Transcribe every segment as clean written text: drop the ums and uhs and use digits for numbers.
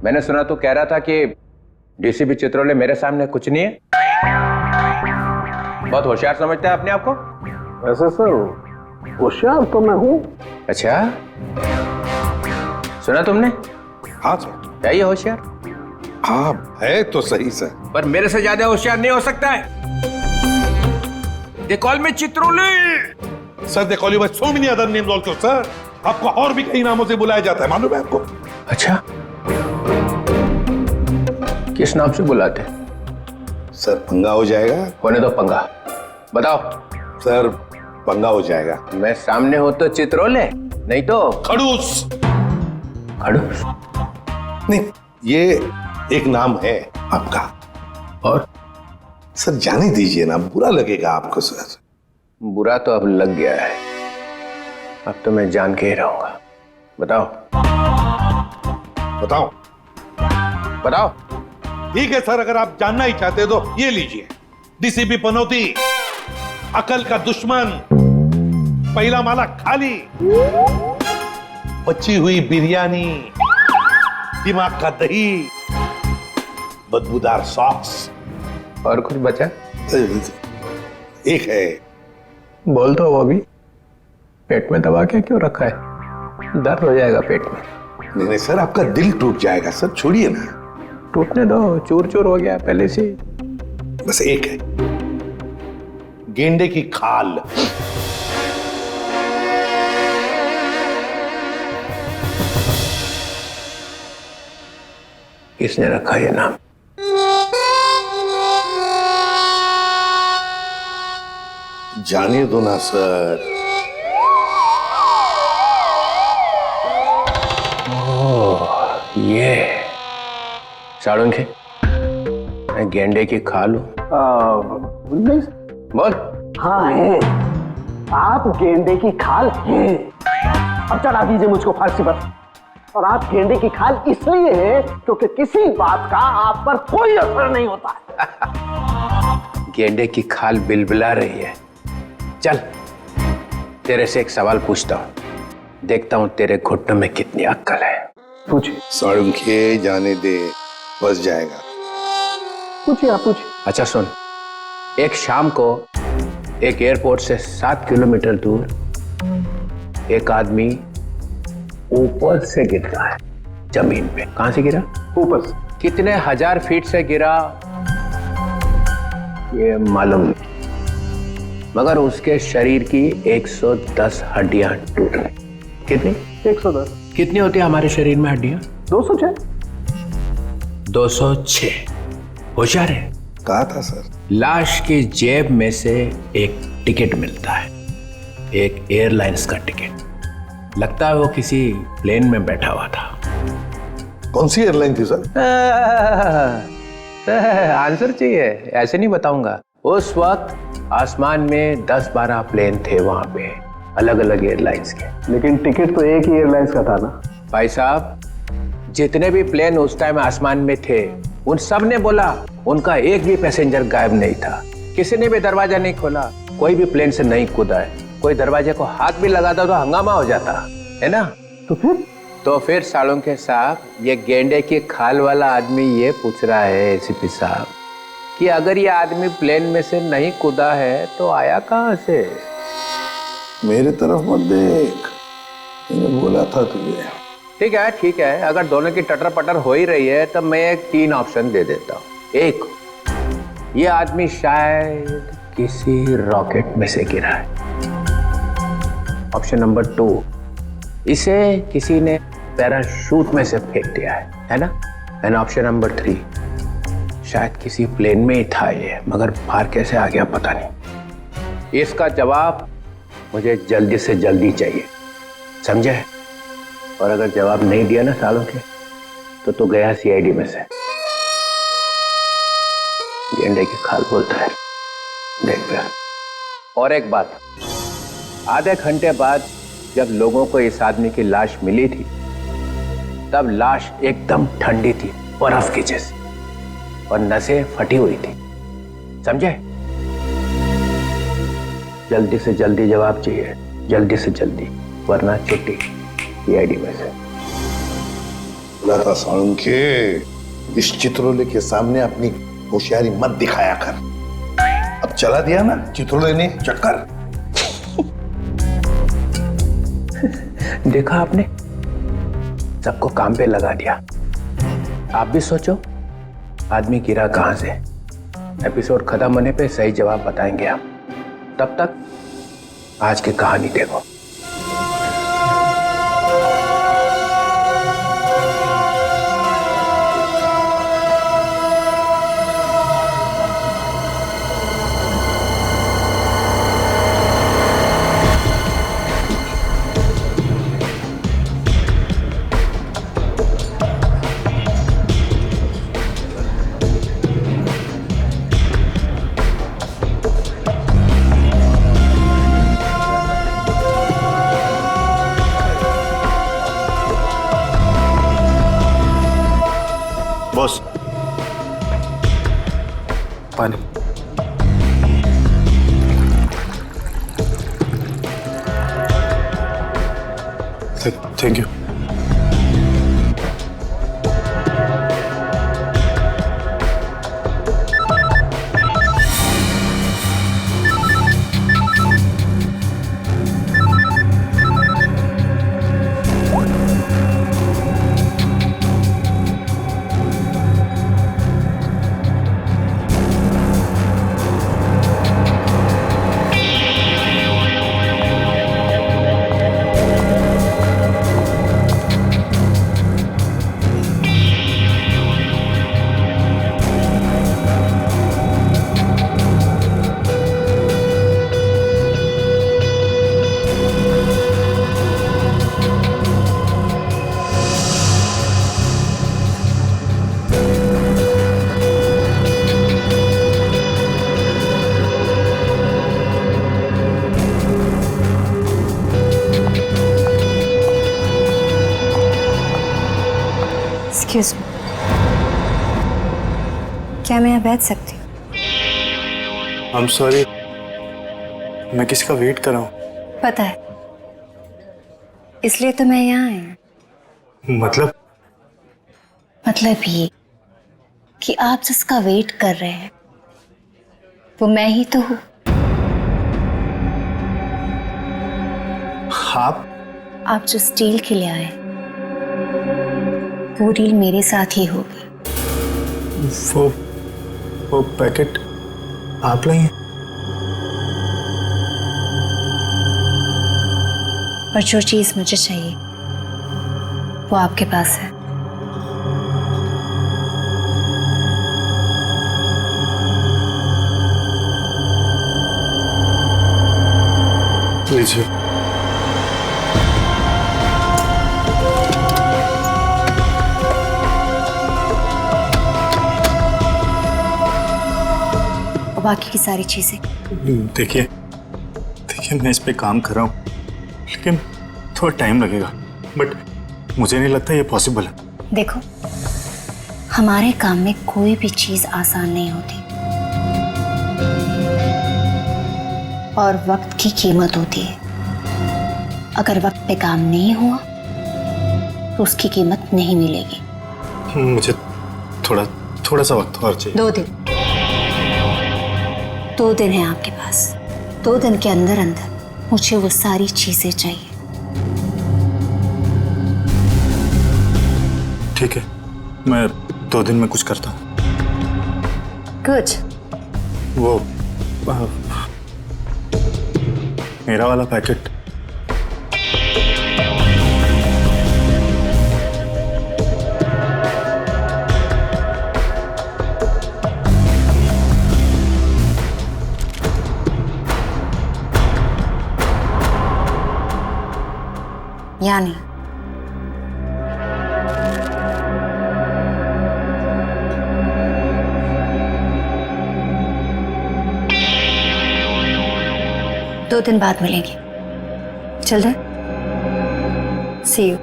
मैंने सुना तू कह रहा था कि डीसीपी चित्रोले मेरे सामने कुछ नहीं है। बहुत होशियार समझता है अपने आप को। वैसे सर होशियार तो मैं हूँ। अच्छा, सुना तुमने? हाँ सर। क्या ये होशियार? हाँ है तो सही सर, पर मेरे से ज्यादा होशियार नहीं हो सकता है। They call me Chitrole. Sir they call you by so many other names also sir. आपको और भी कई नामों से बुलाया जाता है, मालूम है आपको? अच्छा, किस नाम से बुलाते? सर पंगा हो जाएगा। होने दो पंगा, बताओ। सर पंगा हो जाएगा। मैं सामने हो तो चित्रोले, नहीं तो खड़ूस। खड़ूस? नहीं, ये एक नाम है आपका। और सर जाने दीजिए ना, बुरा लगेगा आपको सर। बुरा तो अब लग गया है, अब तो मैं जान के ही रहूंगा। बताओ बताओ। बताओ। ठीक है सर, अगर आप जानना ही चाहते हो तो ये लीजिए। डीसीपी पनौती, अकल का दुश्मन, पहला माला खाली, बची हुई बिरयानी, दिमाग का दही, बदबूदार सॉक्स। और कुछ बचा? एक है। बोल दो वो भी। पेट में दबा के क्यों रखा है? दर्द हो जाएगा पेट में। नहीं सर, आपका दिल टूट जाएगा सर, छोड़िए ना। टूटने दो, चूर चूर हो गया पहले से। बस एक है, गेंडे की खाल। किसने रखा ये नाम? जाने दो ना सर। ये साड़ुंखे, मैं गेंडे की खाल हूं। नहीं बोल। हाँ है, आप गेंडे की खाल हैं। अब चढ़ा दीजिए मुझको फांसी पर। और आप गेंडे की खाल इसलिए है क्योंकि किसी बात का आप पर कोई असर नहीं होता है। गेंडे की खाल बिलबिला रही है। चल तेरे से एक सवाल पूछता हूं, देखता हूं तेरे घुटनों में कितनी अक्ल है। पूछिए। साड़ुंखे जाने दे, बस जाएगा। पूछिए, आप पूछिए। अच्छा सुन, एक शाम को एक एयरपोर्ट से 7 किलोमीटर दूर एक आदमी ऊपर से गिरता है जमीन पे। कहां से गिरा? ऊपर से। कितने हजार फीट से गिरा ये मालूम नहीं, मगर उसके शरीर की 110 हड्डियां टूट गई। कितनी? 110। कितनी होती है हमारे शरीर में हड्डियां? 206। 206। होशियार है। कहा था सर। लाश की जेब में से एक टिकट मिलता है, एक एयरलाइंस का टिकट। लगता है वो किसी प्लेन में बैठा हुआ था। कौन सी एयरलाइन थी सर? आंसर चाहिए? ऐसे नहीं बताऊंगा। उस वक्त आसमान में 10-12 प्लेन थे वहां पे, अलग अलग एयरलाइंस के। लेकिन टिकट तो एक ही एयरलाइंस का था ना भाई साहब, जितने भी प्लेन उस टाइम आसमान में थे उन सब ने बोला उनका एक भी पैसेंजर गायब नहीं था। किसी ने भी दरवाजा नहीं खोला, कोई भी प्लेन से नहीं कूदा है। कोई दरवाजे को हाथ भी लगाता तो हंगामा हो जाता है ना। तो फिर साड़ुंखे साहब, ये गेंडे की खाल वाला आदमी ये पूछ रहा है एसीपी साहब कि अगर ये आदमी प्लेन में से नहीं कूदा है तो आया कहां से? मेरे तरफ मत देख, मैंने बोला था तुझे। ठीक है, अगर दोनों की टटर पटर हो ही रही है तो मैं एक 3 ऑप्शन दे देता हूँ। एक, ये आदमी शायद किसी रॉकेट में से गिरा है। ऑप्शन नंबर 2, इसे किसी ने पैराशूट में से फेंक दिया है ना। एंड ऑप्शन नंबर 3, शायद किसी प्लेन में ही था ये, मगर बाहर कैसे आ गया पता नहीं। इसका जवाब मुझे जल्दी से जल्दी चाहिए, समझे? और अगर जवाब नहीं दिया ना साड़ुंखे तो गया सीआईडी में से। गेंडे की खाल बोलता है, देख फिर। और एक बात, आधे घंटे बाद जब लोगों को इस आदमी की लाश मिली थी तब लाश एकदम ठंडी थी, बर्फ की जैसी, और नसें फटी हुई थी, समझे? जल्दी से जल्दी जवाब चाहिए, जल्दी से जल्दी, वरना छुट्टी सीआईडी में से। लता साळुंखे, इस चित्रोले के सामने अपनी होशियारी मत दिखाया कर। अब चला दिया ना चित्रोले ने चक्कर। देखा आपने, सबको काम पे लगा दिया। आप भी सोचो, आदमी गिरा कहां से। एपिसोड खत्म होने पे सही जवाब बताएंगे हम। तब तक आज की कहानी देखो। बॉस, पानी। Thank you. एक्सक्यूज मी, क्या मैं यहाँ बैठ सकती हूँ? आई एम सॉरी, मैं किसका वेट कर रहा हूँ। पता है, इसलिए तो मैं यहाँ आई हूँ। मतलब ये कि आप जिसका वेट कर रहे हैं वो मैं ही तो हूँ। आप जो स्टील के लिए आए वो डील मेरे साथ ही होगी। वो पैकेट आप लाई हैं? और जो चीज मुझे चाहिए वो आपके पास है। लीजिए। और बाकी की सारी चीजें। देखिए मैं इस पे काम कर रहा हूँ, लेकिन थोड़ा टाइम लगेगा, बट मुझे नहीं लगता ये पॉसिबल है। देखो, हमारे काम में कोई भी चीज आसान नहीं होती और वक्त की कीमत होती है। अगर वक्त पे काम नहीं हुआ तो उसकी कीमत नहीं मिलेगी। मुझे थोड़ा सा वक्त और चाहिए। 2 दिन। 2 दिन है आपके पास। 2 दिन के अंदर मुझे वो सारी चीजें चाहिए। ठीक है, मैं 2 दिन में कुछ करता हूँ। गुड। वो मेरा वाला पैकेट यानी दो दिन बाद मिलेंगे। चल रहे? See you.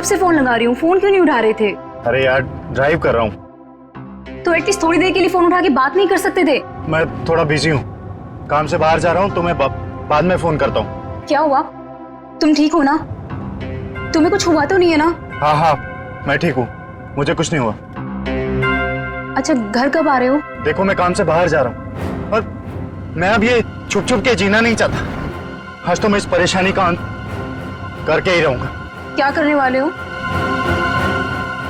से फोन लगा रही हूँ, फोन क्यों नहीं उठा रहे थे? अरे यार ड्राइव कर रहा हूँ। तो एटलीस्ट थोड़ी देर के लिए फोन उठा के बात नहीं कर सकते थे? मैं थोड़ा बिजी हूँ, काम से बाहर जा रहा हूँ, तो मैं बाद में फोन करता हूँ। क्या हुआ? तुम ठीक हो ना? तुम्हें कुछ हुआ तो नहीं है ना? हाँ हाँ मैं ठीक हूँ, मुझे कुछ नहीं हुआ। अच्छा, घर कब आ रहे हो? देखो मैं काम से बाहर जा रहा हूँ और मैं अब ये छुप छुप के जीना नहीं चाहता। आज तो मैं इस परेशानी का अंत करके ही रहूंगा। क्या करने वाले हो?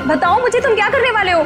बताओ मुझे, तुम क्या करने वाले हो?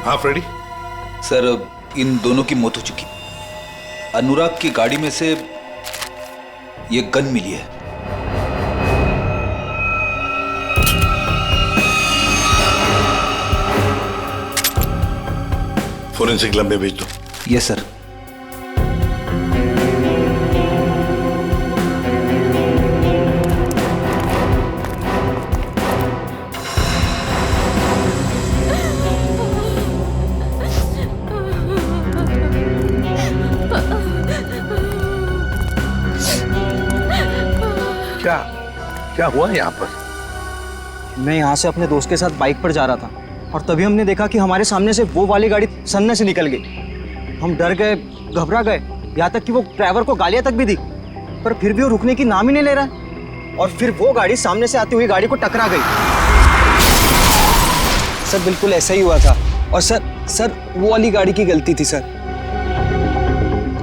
हाँ फ्रेडी। सर, इन दोनों की मौत हो चुकी। अनुराग की गाड़ी में से ये गन मिली है। फोरेंसिक लैब में भेज दो। Yes sir. क्या क्या हुआ यहाँ पर? मैं यहाँ से अपने दोस्त के साथ बाइक पर जा रहा था और तभी हमने देखा कि हमारे सामने से वो वाली गाड़ी सन्ने से निकल गई। हम डर गए, घबरा गए, यहाँ तक कि वो ड्राइवर को गालियाँ तक भी दी, पर फिर भी वो रुकने की नाम ही नहीं ले रहा। और फिर वो गाड़ी सामने से आती हुई गाड़ी को टकरा गई। सर बिल्कुल ऐसा ही हुआ था। और सर वो वाली गाड़ी की गलती थी सर।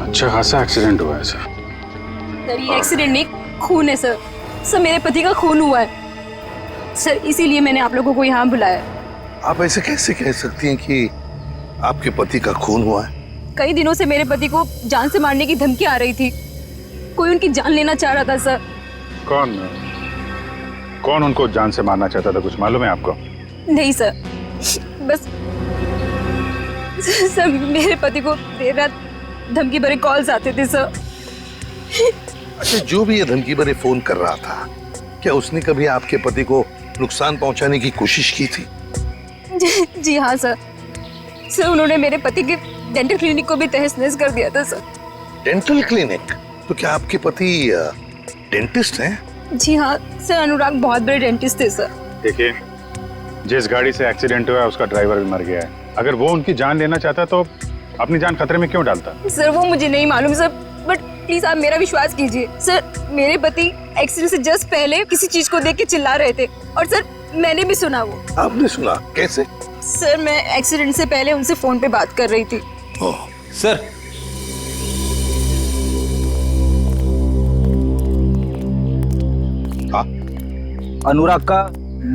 अच्छा खासा एक्सीडेंट हुआ है सर। सर ये एक्सीडेंट नहीं, खून है सर। सर मेरे पति का खून हुआ है सर, इसीलिए मैंने आप लोगों को यहाँ बुलाया। आप ऐसे कैसे कह सकती हैं कि आपके पति का खून हुआ है? कई दिनों से मेरे पति को जान से मारने की धमकी आ रही थी। कोई उनकी जान लेना चाह रहा था सर। कौन उनको जान से मारना चाहता था, कुछ मालूम है आपको? नहीं सर, बस सर मेरे पति को देर रात धमकी भरे कॉल्स आते थे सर। अच्छा, जो भी ये धमकी भरे फोन कर रहा था, क्या उसने कभी आपके पति को नुकसान पहुंचाने की कोशिश की थी? जी हाँ सर। सर उन्होंने मेरे पति के डेंटल क्लिनिक को भी तहस नहस कर दिया था सर। Dental clinic? तो क्या आपके पति डेंटिस्ट हैं? जी हाँ सर, अनुराग बहुत बड़े डेंटिस्ट थे सर। देखिए, जिस गाड़ी से एक्सीडेंट हुआ है उसका ड्राइवर भी मर गया है। अगर वो उनकी जान लेना चाहता तो अपनी जान खतरे में क्यों डालता? सर वो मुझे नहीं मालूम सर, बट प्लीज आप मेरा विश्वास कीजिए सर। मेरे पति एक्सीडेंट से जस्ट पहले किसी चीज को देख के चिल्ला रहे थे और सर मैंने भी सुना। वो आपने सुना? कैसे? सर मैं एक्सीडेंट से पहले उनसे फोन पे बात कर रही थी। ओह, सर, हाँ, अनुराग का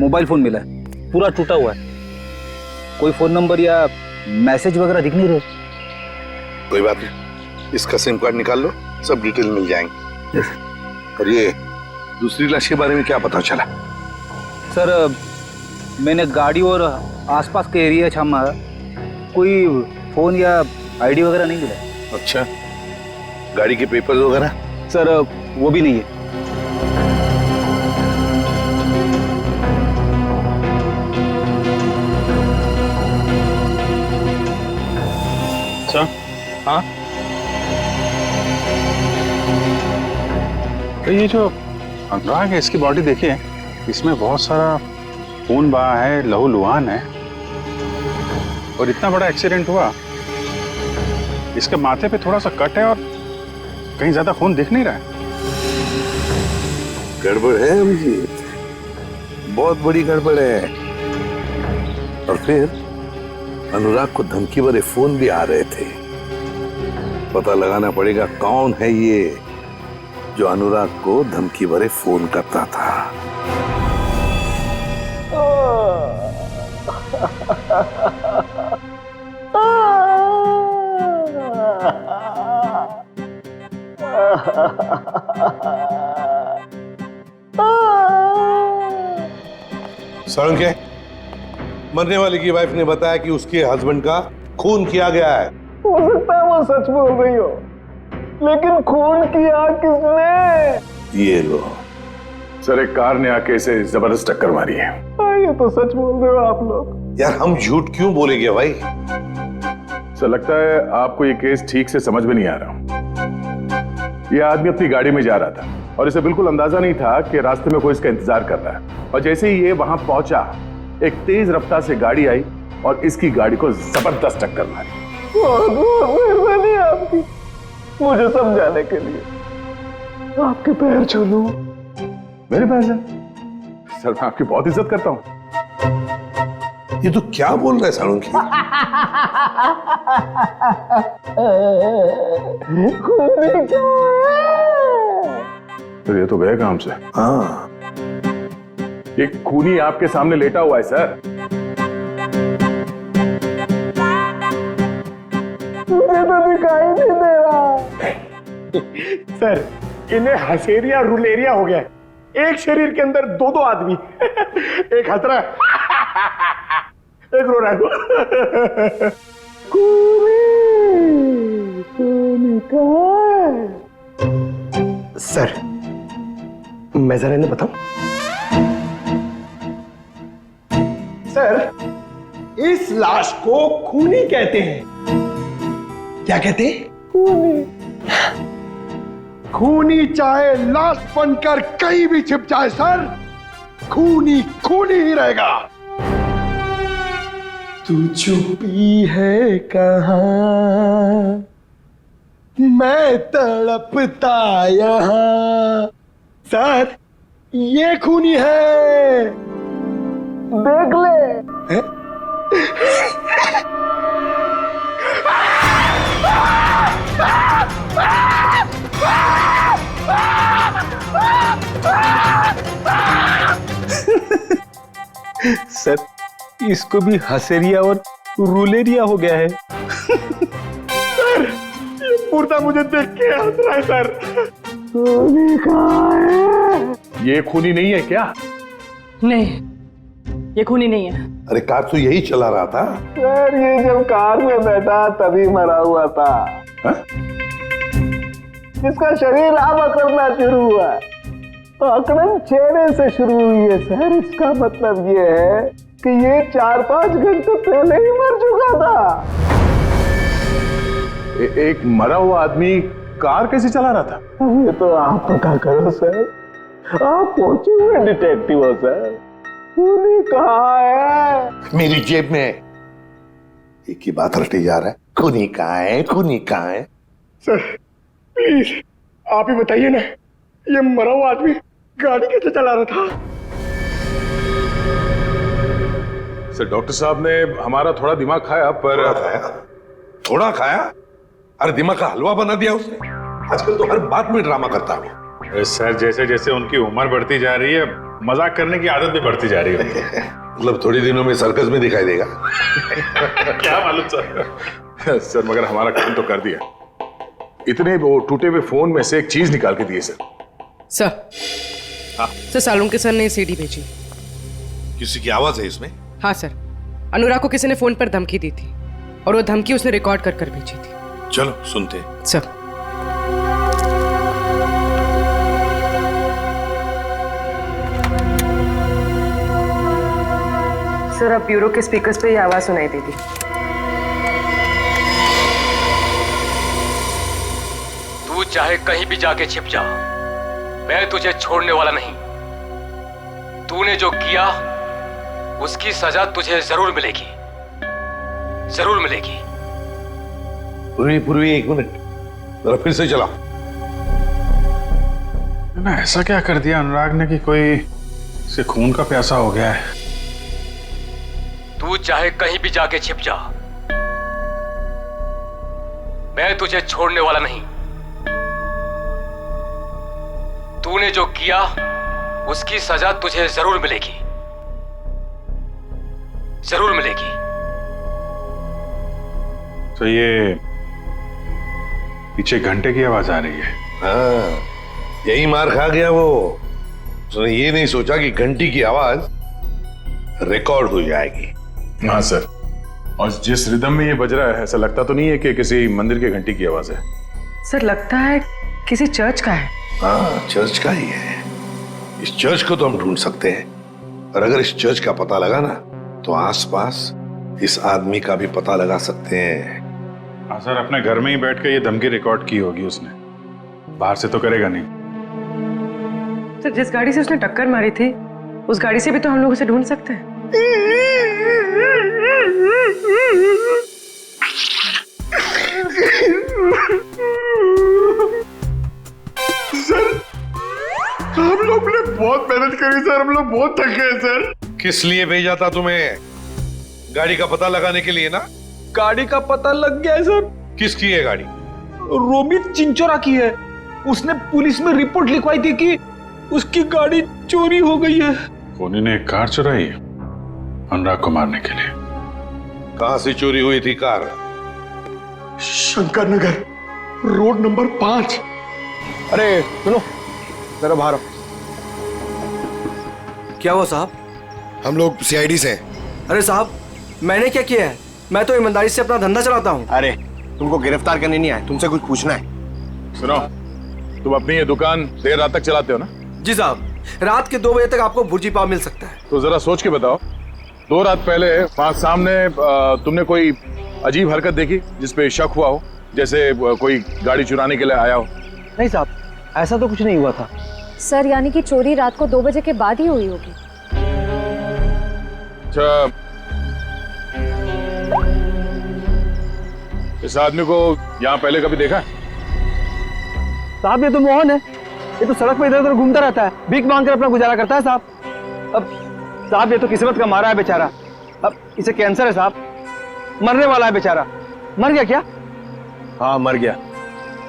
मोबाइल फोन मिला है, पूरा टूटा हुआ है। कोई फोन नंबर या मैसेज वगैरह दिख नहीं रहे। कोई बात नहीं, इसका सिम कार्ड निकाल लो, सब डिटेल मिल जाएंगे। और ये दूसरी लाश के बारे में क्या पता चला? सर मैंने गाड़ी और आसपास के एरिया छामा, कोई फोन या आईडी वगैरह नहीं मिला। अच्छा, गाड़ी के पेपर्स वगैरह? सर वो भी नहीं है। अच्छा, हाँ, तो ये जो अनुराग है इसकी बॉडी देखिए, इसमें बहुत सारा खून बहा है, लहू लुहान है और इतना बड़ा एक्सीडेंट हुआ। इसके माथे पे थोड़ा सा कट है और कहीं ज्यादा खून दिख नहीं रहा है। गड़बड़ है अभिजीत, बहुत बड़ी गड़बड़ है। और फिर अनुराग को धमकी भरे फोन भी आ रहे थे। पता लगाना पड़ेगा कौन है ये जो अनुराग को धमकी भरे फोन करता था। सड़क है, मरने वाले की वाइफ ने बताया कि उसके हस्बैंड का खून किया गया है। हो सकता है वो सच बोल रही हो, लेकिन खून किया किसने? ये लो। सर, एक कार ने आके इसे जबरदस्त टक्कर मारी है। ये तो सच बोल रहे हो आप लोग। यार हम झूठ क्यों बोलेंगे भाई? सर, लगता है आपको ये केस ठीक से समझ में नहीं आ रहा। ये आदमी अपनी गाड़ी में जा रहा था और इसे बिल्कुल अंदाजा नहीं था कि रास्ते में कोई इसका इंतजार कर रहा है, और जैसे ही ये वहां पहुंचा एक तेज रफ्तार से गाड़ी आई और इसकी गाड़ी को जबरदस्त टक्कर मारी। बहुत बहुत मेहरबानी आपकी मुझे समझाने के लिए। आपके पैर छू लूं? मेरे पैर से? सर, मैं आपकी बहुत इज्जत करता हूं। ये तो क्या बोल रहा है सालुंकी? तो ये तो गए काम से। हाँ, ये खूनी आपके सामने लेटा हुआ है सर। मुझे तो दिखाई नहीं दे रहा। सर, इन्हें हसेरिया रुलेरिया हो गया है। एक शरीर के अंदर दो दो आदमी, एक हंस रहा है, एक रो रहा है। सर, मैं जरा इन्हें बताऊं? सर, इस लाश को खूनी कहते हैं। क्या कहते हैं? खूनी। खूनी चाहे लाश बनकर कहीं भी छिप जाए सर, खूनी खूनी ही रहेगा। तू छुपी है कहाँ, मैं तड़पता यहाँ। सर, ये खूनी है, देख ले। सर, इसको भी हसेरिया और रुलेरिया हो गया है। सर, ये मुर्दा मुझे देख के हंस रहा है सर। खूनी कहाँ है? ये खूनी नहीं है क्या? नहीं, ये खूनी नहीं है। अरे कार तो यही चला रहा था। सर, ये जब कार में बैठा तभी मरा हुआ था। हा? इसका शरीर अब अकड़ना शुरू हुआ है, तो अकड़न चेहरे से शुरू हुई है सर। इसका मतलब ये है कि ये 4-5 घंटे पहले ही मर चुका था। एक मरा हुआ आदमी कार कैसे चला रहा था? ये तो आप पता करो सर, आप पहुंचे हुए डिटेक्टिव हो सर। खूनी कहाँ है? मेरी जेब में। एक ही बात रटी जा रहा है, खूनी कहाँ है, खूनी कहाँ है? सर, प्लीज आप ही बताइए ना, ये मरा हुआ आदमी गाड़ी कैसे चला रहा था? सर, डॉक्टर साहब ने हमारा थोड़ा दिमाग खाया, पर थोड़ा खाया? अरे दिमाग का हलवा बना दिया उसने। आजकल तो हर बात में ड्रामा करता है। सर, जैसे जैसे उनकी उम्र बढ़ती जा रही है, मजाक करने की आदत भी बढ़ती जा रही है। मतलब थोड़ी दिनों में सर्कस में दिखाई देगा। क्या मालूम सर। सर, मगर हमारा काम तो कर दिया। इतने वो टूटे हुए फोन में से एक चीज निकाल के दिए सर। सर, हाँ सर, सालुंके सर ने सीडी भेजी। किसी की आवाज है इसमें? हाँ सर, अनुराग को किसी ने फोन पर धमकी दी थी और वो धमकी उसने रिकॉर्ड कर कर भेजी थी। चलो सुनते हैं। सर, सर, अब ब्यूरो के स्पीकर्स पे ये आवाज सुनाई देगी। तू चाहे कहीं भी जाके छिप जा, मैं तुझे छोड़ने वाला नहीं। तूने जो किया उसकी सजा तुझे जरूर मिलेगी, जरूर मिलेगी। पूर्वी एक मिनट, जरा फिर से चला। ना ऐसा क्या कर दिया अनुराग ने कि कोई इसे खून का प्यासा हो गया है। तू चाहे कहीं भी जाके छिप जा, मैं तुझे छोड़ने वाला नहीं। तूने जो किया उसकी सजा तुझे जरूर मिलेगी, जरूर मिलेगी। तो ये पीछे घंटे की आवाज आ रही है। हाँ, यही मार खा गया वो। उसने ये नहीं सोचा कि घंटी की आवाज रिकॉर्ड हो जाएगी। हाँ सर, और जिस रिदम में ये बज रहा है ऐसा लगता तो नहीं है कि किसी मंदिर की घंटी की आवाज है। सर लगता है किसी चर्च का है। हाँ, चर्च का ही है। इस चर्च को तो हम ढूंढ सकते हैं, और अगर इस चर्च का पता लगा ना तो आसपास इस आदमी का भी पता लगा सकते हैं। हाँ सर, अपने घर में ही बैठ के ये धमकी रिकॉर्ड की होगी उसने, बाहर से तो करेगा नहीं। सर जिस गाड़ी से उसने टक्कर मारी थी उस गाड़ी से भी तो हम लोग उसे ढूंढ सकते हैं। सर हम लोग ने बहुत मेहनत करी सर, हम लोग बहुत थक गए सर। किस लिए भेजा था तुम्हें? गाड़ी का पता लगाने के लिए ना? गाड़ी का पता लग गया है सर। किसकी है गाड़ी? रोमित चिंचोरा की है। उसने पुलिस में रिपोर्ट लिखवाई थी कि उसकी गाड़ी चोरी हो गई है। खूनी ने एक कार चुराई है अनुराग को मारने के लिए। कहां से चोरी हुई थी car? Shankar Nagar road number 5। अरे सुनो जरा बाहर आओ। क्या हुआ साहब? हम लोग सीआईडी से हैं। अरे साहब मैंने क्या किया है? मैं तो ईमानदारी से अपना धंधा चलाता हूँ। अरे तुमको गिरफ्तार करने नहीं आए, तुमसे कुछ पूछना है। सुनो, तुम अपनी ये दुकान देर रात तक चलाते हो ना? जी साहब, रात के 2 बजे तक आपको भुर्जी पाव मिल सकता है। तो जरा सोच के बताओ, 2 रात पहले वहां सामने तुमने कोई अजीब हरकत देखी जिसपे शक हुआ हो, जैसे कोई गाड़ी चुराने के लिए आया हो? नहीं साहब, ऐसा तो कुछ नहीं हुआ था। सर यानी कि चोरी रात को 2 बजे के बाद ही हुई होगी। अच्छा, इस आदमी को यहाँ पहले कभी देखा है? साहब ये तो मोहन है, ये तो सड़क पे इधर उधर घूमता रहता है, भीख मांग कर अपना गुजारा करता है साहब। अब साहब ये तो किस्मत का मारा है बेचारा, अब इसे कैंसर है साहब, मरने वाला है बेचारा। मर गया क्या? हाँ मर गया,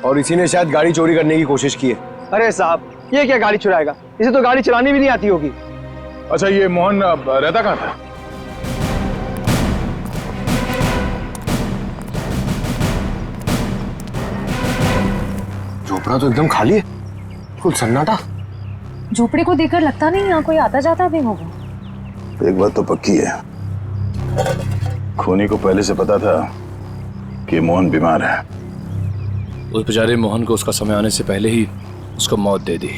और इसी ने शायद गाड़ी चोरी करने की कोशिश की है। अरे साहब ये क्या गाड़ी चुराएगा, इसे तो गाड़ी चलानी भी नहीं आती होगी। अच्छा, ये मोहन रहता कहाँ था? झोपड़ा तो एकदम खाली है, कुल सन्नाटा। झोपड़ी को देखकर लगता नहीं यहाँ कोई आता जाता भी होगा। एक बात तो पक्की है, खूनी को पहले से पता था कि मोहन बीमार है। उस बेचारे मोहन को उसका समय आने से पहले ही उसको मौत दे दी,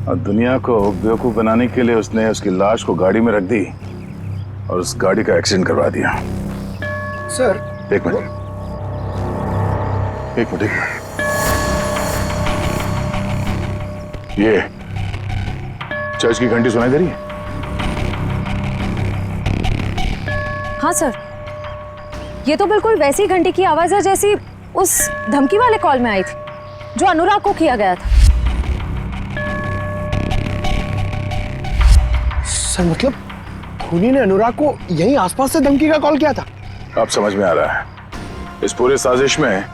और दुनिया को बेवकूफ बनाने के लिए उसने उसकी लाश को गाड़ी में रख दी और उस गाड़ी का एक्सीडेंट करवा दिया। सर एक मिनट। ये चर्च की घंटी सुनाई दे रही है? हाँ सर, ये तो बिल्कुल वैसी घंटी की आवाज है जैसी उस धमकी वाले कॉल में आई थी जो अनुराग को किया गया था। सर मतलब खूनी ने अनुराग को यहीं आसपास से धमकी का कॉल किया था? अब समझ में आ रहा है, इस पूरे साजिश में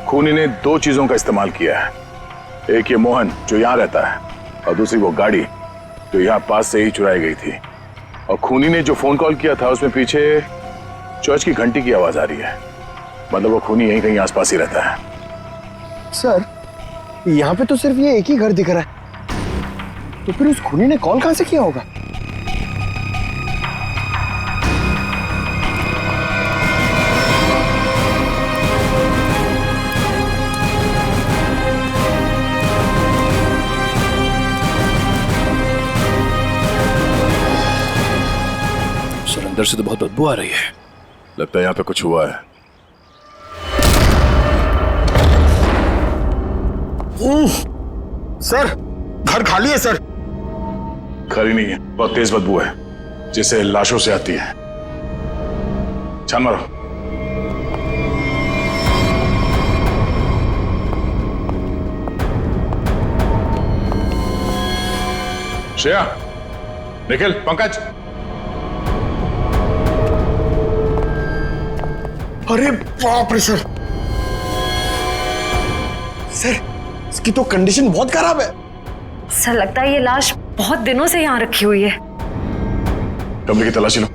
खूनी ने 2 चीजों का इस्तेमाल किया है। एक ये मोहन जो यहाँ रहता है, और दूसरी वो गाड़ी जो यहाँ पास से ही चुराई गई थी। और खूनी ने जो फोन कॉल किया था उसमें पीछे चर्च की घंटी की आवाज आ रही है, मतलब वो खूनी यहीं कहीं आसपास ही रहता है। सर यहाँ पे तो सिर्फ ये एक ही घर दिख रहा है, तो फिर उस खूनी ने कॉल कहां से किया होगा? सर अंदर से तो बहुत बदबू आ रही है। लगता है यहाँ पे कुछ हुआ है। सर घर खाली है सर। खाली नहीं है, बहुत तेज बदबू है जिसे लाशों से आती है। छान मारो। श्रेया, निखिल, पंकज। अरे बाप रे सर, सर इसकी तो कंडीशन बहुत खराब है। सर लगता है ये लाश बहुत दिनों से यहाँ रखी हुई है। कमरे की तलाशी लो।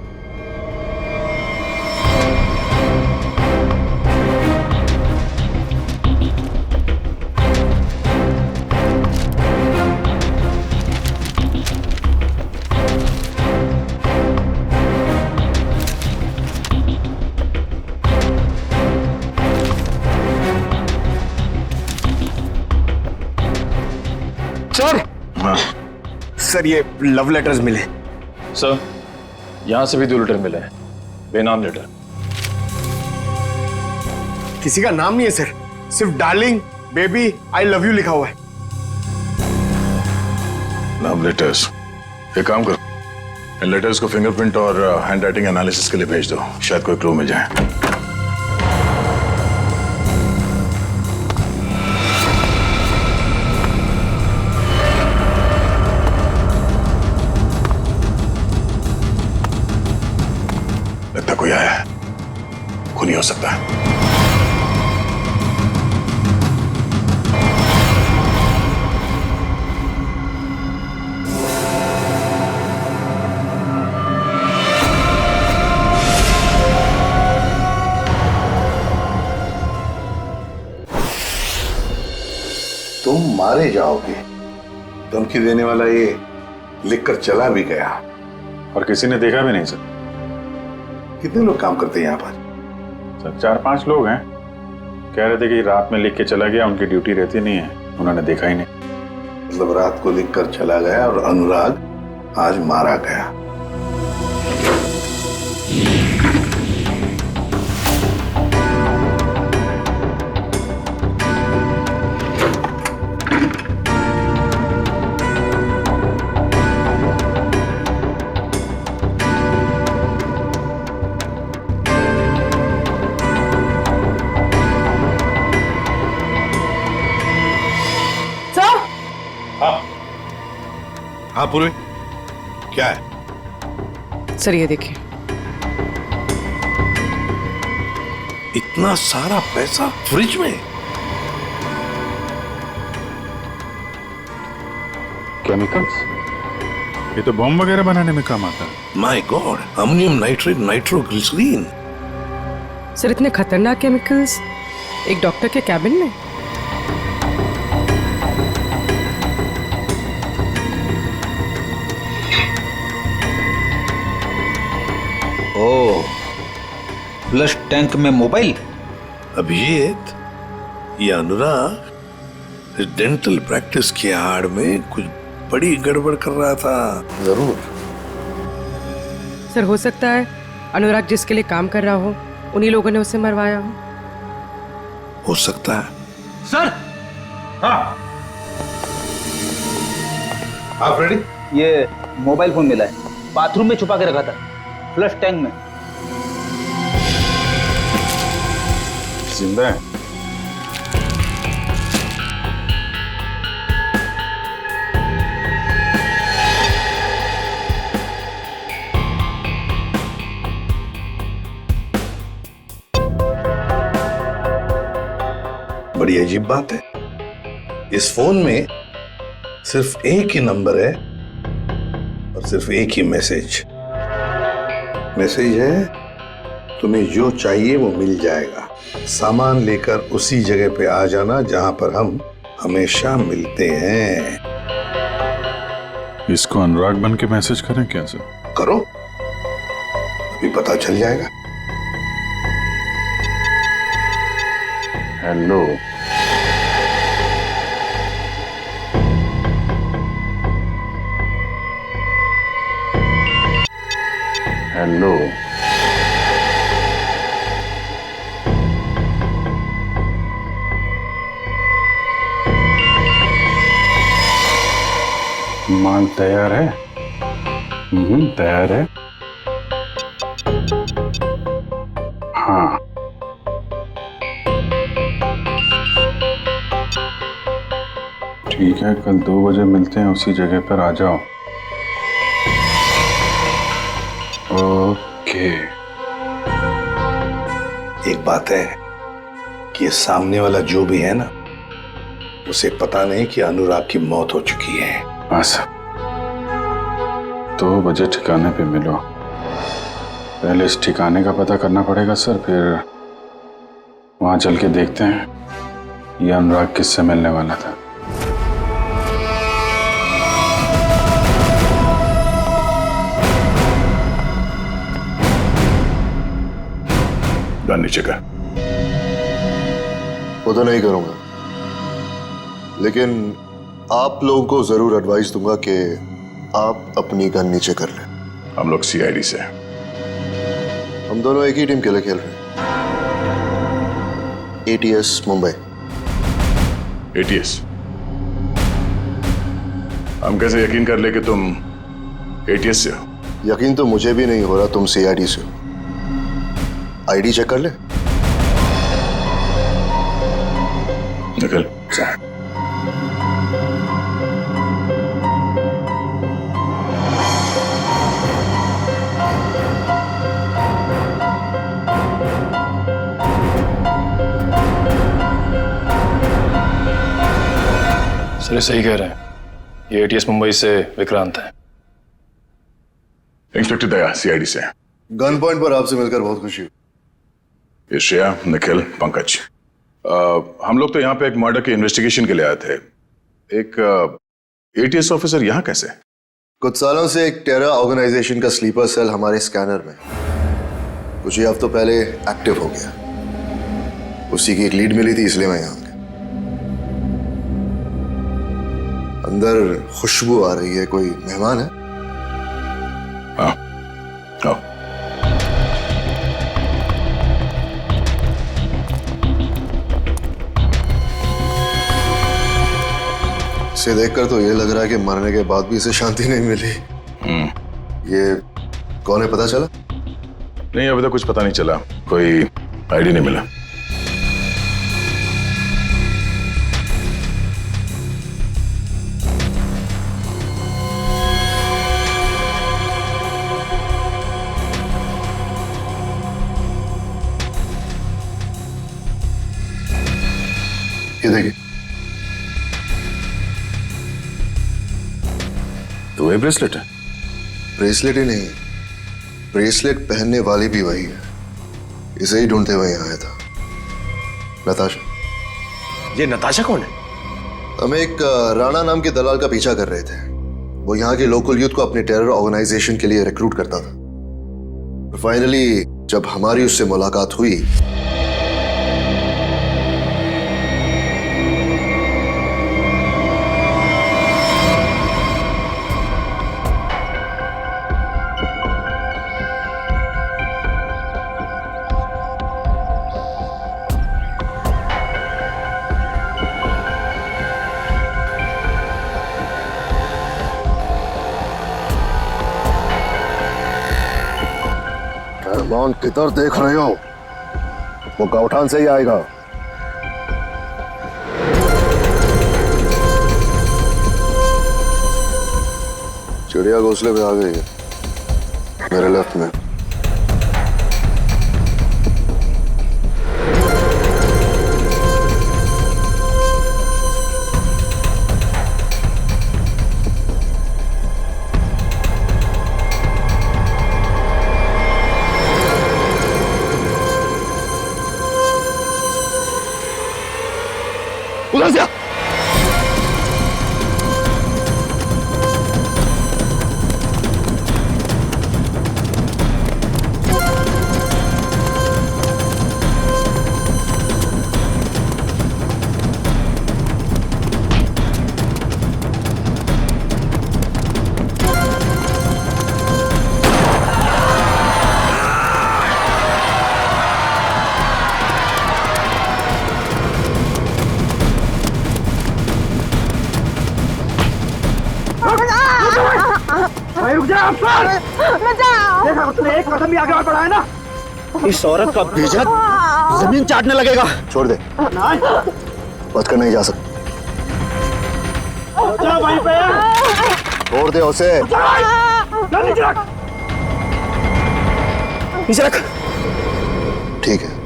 सर हाँ सर ये लव लेटर्स मिले। सर यहाँ से भी 2 लेटर मिले हैं, बेनाम लेटर। किसी का नाम नहीं है सर, सिर्फ darling, baby, I love you लिखा हुआ है। Love letters. एक काम करो, इन लेटर्स को फिंगरप्रिंट और हैंड राइटिंग एनालिसिस के लिए भेज दो, शायद कोई क्लू मिल जाए। लगता कोई आया है, खूनी हो सकता है। तुम मारे जाओगे, धमकी देने वाला ये लिखकर चला भी गया और किसी ने देखा भी नहीं सर। कितने लोग काम करते हैं यहाँ पर? सर 4-5 लोग हैं, कह रहे थे कि रात में लिख के चला गया, उनकी ड्यूटी रहती नहीं है, उन्होंने देखा ही नहीं। मतलब रात को लिखकर चला गया और अनुराग आज मारा गया। हाँ पूर्वी, क्या है? सर ये देखिए। इतना सारा पैसा फ्रिज में? केमिकल्स? ये तो बॉम्ब वगैरह बनाने में काम आता है। My god, ammonium nitrate, nitroglycerin. Sir इतने खतरनाक केमिकल्स एक डॉक्टर के कैबिन में? ओह, फ्लश टैंक में मोबाइल। अभिजीत, ये अनुराग डेंटल प्रैक्टिस की आड़ में कुछ बड़ी गड़बड़ कर रहा था जरूर। सर हो सकता है अनुराग जिसके लिए काम कर रहा हो उन्हीं लोगों ने उसे मरवाया हो सकता है। सर। हाँ हाँ फ्रेडी, ये मोबाइल फोन मिला है, बाथरूम में छुपा के रखा था, फ्लश टैंक में। जिंदा है? बड़ी अजीब बात है, इस फोन में सिर्फ एक ही नंबर है और सिर्फ एक ही मैसेज है, तुम्हें जो चाहिए वो मिल जाएगा, सामान लेकर उसी जगह पे आ जाना जहां पर हम हमेशा मिलते हैं। इसको अनुराग बन के मैसेज करें क्या सर? करो, अभी पता चल जाएगा। हेलो, हेलो, माल तैयार है? तैयार है। हाँ ठीक है, कल 2 बजे मिलते हैं, उसी जगह पर आ जाओ। ओके। एक बात है कि ये सामने वाला जो भी है ना, उसे पता नहीं कि अनुराग की मौत हो चुकी है। बस 2 बजे ठिकाने पे मिलो। पहले इस ठिकाने का पता करना पड़ेगा सर, फिर वहां चल के देखते हैं ये अनुराग किससे मिलने वाला था। नीचे कर। वो तो नहीं करूंगा, लेकिन आप लोगों को जरूर एडवाइस दूंगा कि आप अपनी गन नीचे कर लें। हम लोग सीआईडी से हैं। हम दोनों एक ही टीम के लिए खेल रहे हैं। ATS मुंबई। ATS? हम कैसे यकीन कर ले कि तुम ATS से हो? यकीन तो मुझे भी नहीं हो रहा तुम CID से हो। ID चेक कर ले। निकल। सर सही कह रहे हैं, ये ATS मुंबई से विक्रांत है। इंस्पेक्टर दया CID से। गन पॉइंट पर आपसे मिलकर बहुत खुशी हुई। ये श्रेया, निखिल, पंकज। हम लोग तो यहाँ पे एक मर्डर के इन्वेस्टिगेशन के लिए आए थे। एक ATS ऑफिसर यहाँ कैसे? कुछ सालों से एक टेरर ऑर्गेनाइजेशन का स्लीपर सेल हमारे स्कैनर में कुछ ही हफ्तों पहले एक्टिव हो गया। उसी की एक लीड मिली थी, इसलिए मैं यहाँ आ गया। अंदर खुशबू आ रही है, कोई मेहमान है? हाँ, आओ। इसे देखकर तो ये लग रहा है कि मरने के बाद भी इसे शांति नहीं मिली। ये कौन है, पता चला? नहीं, अभी तक कुछ पता नहीं चला, कोई आईडी नहीं मिला। ये देखिए, तो ये ब्रेसलेट है? ब्रेसलेट ही नहीं, ब्रेसलेट पहनने वाली भी वही है। इसे ही ढूंढते हुए यहाँ आया था। नताशा। ये नताशा कौन है? हम एक राणा नाम के दलाल का पीछा कर रहे थे। वो यहाँ के लोकल यूथ को अपने टेरर ऑर्गेनाइजेशन के लिए रिक्रूट करता था। फाइनली जब हमारी उससे मुलाकात हुई, रहमान किधर देख रहे हो? वो गौठान से ही आएगा। चिड़िया घोंसले पे आ गई है, मेरे लेफ्ट में। उधर से भाई रुक जा, देखा तूने एक कदम भी आगे और बढ़ाया ना, इस औरत का भेजा जमीन चाटने लगेगा। छोड़ दे, बचकर नहीं जा सकता। वहीं पे छोड़ दे उसे। नीचे रख, नीचे रख। ठीक है।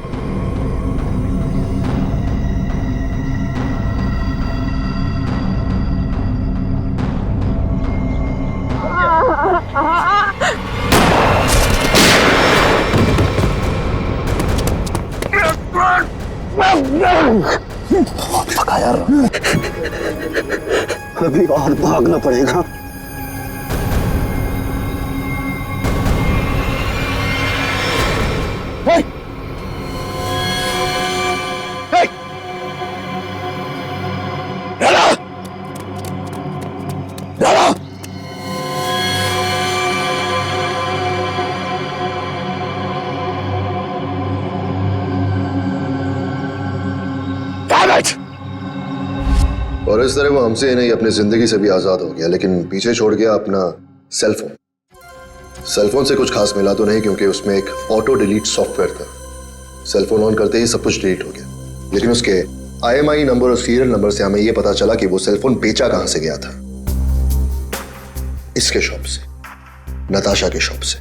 पका यार, अभी और भागना पड़ेगा। राज। और इस तरह वो हमसे ही नहीं अपनी जिंदगी से भी आजाद हो गया, लेकिन पीछे छोड़ गया अपना सेलफोन। सेलफोन से कुछ खास मिला तो नहीं, क्योंकि उसमें एक ऑटो डिलीट सॉफ्टवेयर था। सेलफोन ऑन करते ही सब कुछ डिलीट हो गया, लेकिन उसके IMEI नंबर और सीरियल नंबर से हमें यह पता चला कि वो सेलफोन बेचा कहां से गया था। इसके शॉप से, नताशा के शॉप से।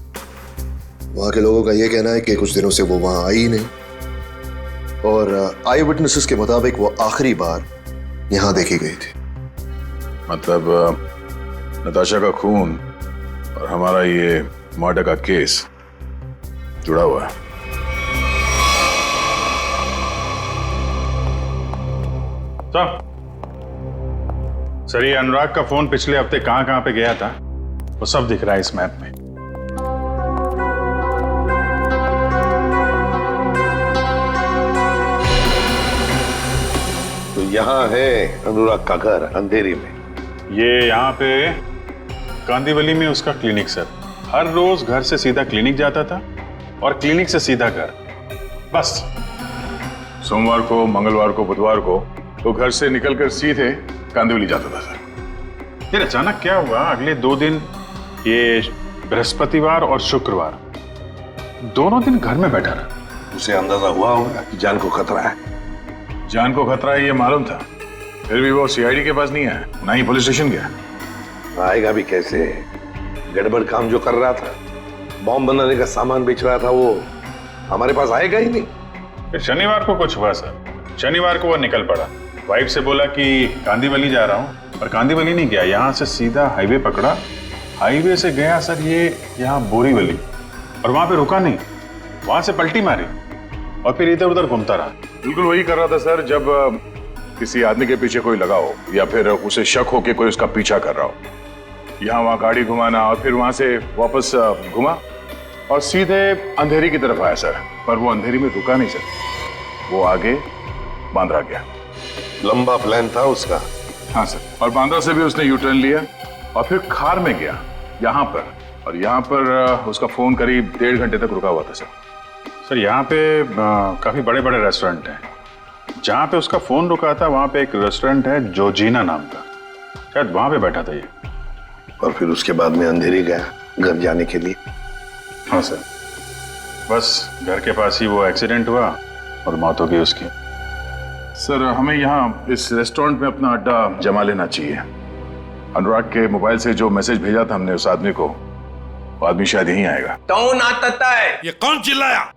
वहां के लोगों का यह कहना है कि कुछ दिनों से वो वहां आई ही नहीं, और आई विटनेसेस के मुताबिक वो आखिरी बार यहां देखी गई थी। मतलब नताशा का खून और हमारा ये मर्डर का केस जुड़ा हुआ है। सर, ये अनुराग का फोन पिछले हफ्ते कहां कहां पे गया था वो सब दिख रहा है इस मैप में। तो यहाँ है अनुराग का घर अंधेरी में। ये यहाँ पे कांदीवली में उसका क्लिनिक सर। हर रोज घर से सीधा क्लिनिक जाता था और क्लिनिक से सीधा घर, बस। सोमवार को, मंगलवार को, बुधवार को तो घर से निकलकर सीधे कांदिवली जाता था सर। फिर अचानक क्या हुआ, अगले 2 दिन, ये बृहस्पतिवार और शुक्रवार, दोनों दिन घर में बैठा रहा। उसे अंदाजा हुआ होगा कि जान को खतरा है। जान को खतरा है ये मालूम था, फिर भी वो CID के पास नहीं आया, ना ही पुलिस स्टेशन गया। आएगा भी कैसे? गड़बड़ काम जो कर रहा था, बॉम्ब बनाने का सामान बेच रहा था, वो हमारे पास आएगा ही नहीं। फिर शनिवार को कुछ हुआ सर। शनिवार को वो निकल पड़ा, वाइफ से बोला कि कांदीवली जा रहा हूँ, पर कांदीवली नहीं गया, यहाँ से सीधा हाईवे पकड़ा। हाईवे से गया सर ये यहाँ बोरीवली, और वहां पे रुका नहीं, वहां से पलटी मारी और फिर इधर उधर घूमता रहा। बिल्कुल वही कर रहा था सर, जब किसी आदमी के पीछे कोई लगा हो या फिर उसे शक हो कि कोई उसका पीछा कर रहा हो। यहाँ वहाँ गाड़ी घुमाना और फिर वहां से वापस घुमा और सीधे अंधेरी की तरफ आया सर। पर वो अंधेरी में रुका नहीं सर, वो आगे बांद्रा गया। लंबा प्लान था उसका। हाँ सर, और बांद्रा से भी उसने U-टर्न लिया और फिर खार में गया यहाँ पर, और यहाँ पर उसका फोन करीब 1.5 घंटे तक रुका हुआ था सर। सर यहाँ पे काफी बड़े बड़े रेस्टोरेंट हैं। जहाँ पे उसका फोन रुका था वहाँ पे एक रेस्टोरेंट है जोजीना नाम का, शायद वहाँ पे बैठा था ये। और फिर उसके बाद में अंधेरी गया घर जाने के लिए। हाँ सर, बस घर के पास ही वो एक्सीडेंट हुआ और मौत हो गई उसकी। सर हमें यहाँ इस रेस्टोरेंट में अपना अड्डा जमा लेना चाहिए। अनुराग के मोबाइल से जो मैसेज भेजा था हमने उस आदमी को, वो आदमी शायद यहीं आएगा। ये कौन चिल्लाया?